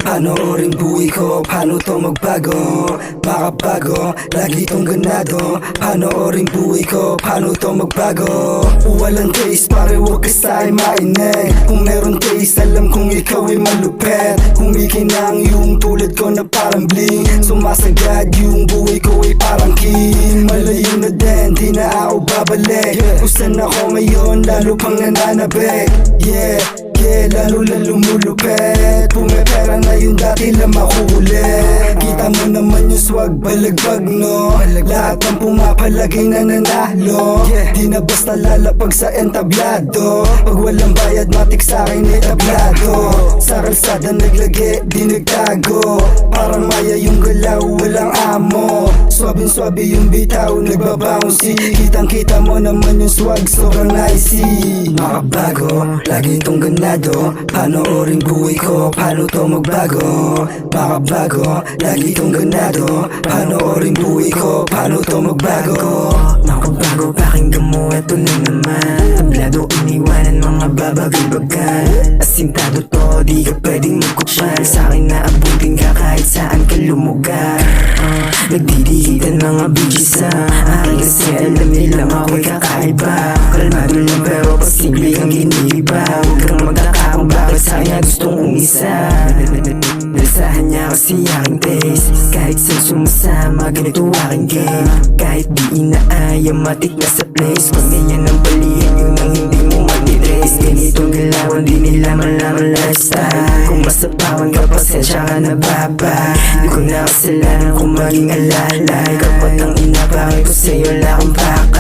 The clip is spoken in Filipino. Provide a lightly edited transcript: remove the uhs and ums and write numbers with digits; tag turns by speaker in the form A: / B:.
A: Panoorin buhay ko, paano to magbago? Makabago, lagi tong ganado. Panoorin buhay ko, paano to magbago? Walang taste, pare huwag ka sa'y mainig. Kung meron taste, alam kong ikaw ay malupet. Kumikinang yung tulad ko na parang bling. Sumasagad yung buhay ko ay parang king. Malayo na din, di na ako babalik. Kung saan ako ngayon, lalo pang nananabik. Yeah, lalo lumulupet. Pumepera na yung dati lang makuhuli. Kita mo naman yung swag, balagbag no. Lahat ng pumapalagay na nanalo. Di na basta lalapag sa entablado. Pag walang bayad, matik sa'kin ay tablado. Sa kalsada naglagi, di nagtago. Parang maya yung galaw, walang amo. Swabing-swabe yung bitaw, nagbabouncy. Kitang-kita mo naman yung swag, sobrang nicey. Makabago, lagi itong ganado. Panoorin buhay ko, paano to magbago? Makabago, lagi itong ganado. Panoorin buhay ko, paano to magbago?
B: Makabago, pakinggan mo, eto na naman. Tablado, iniwanan, mga babagay-bagay. Asintado to, di ka pwedeng magkupan. Sa'kin naabutin ka kahit saan ka lumugar. Nagdidikitan mga bigis sa akin kasi alam nilang ako'y kakaiba. Kalmado lang pero posible kang giniba. Huwag kang magtakakang bakit sa kanya gustong umisa. Nasahan niya kasi aking taste. Kahit saan sumasama, ganito aking game. Kahit di inaaya, matik na sa place. Kung ganyan ang balihan yun ang hindi mo mag-erase. Ganitong galawan, di nila malaman lifestyle. Kung masapawan ka, pasensya ka na baba. Di ko na kasalanan kung maging alalay. Kapag ang ina, bakit ko sa'yo wala kang baka.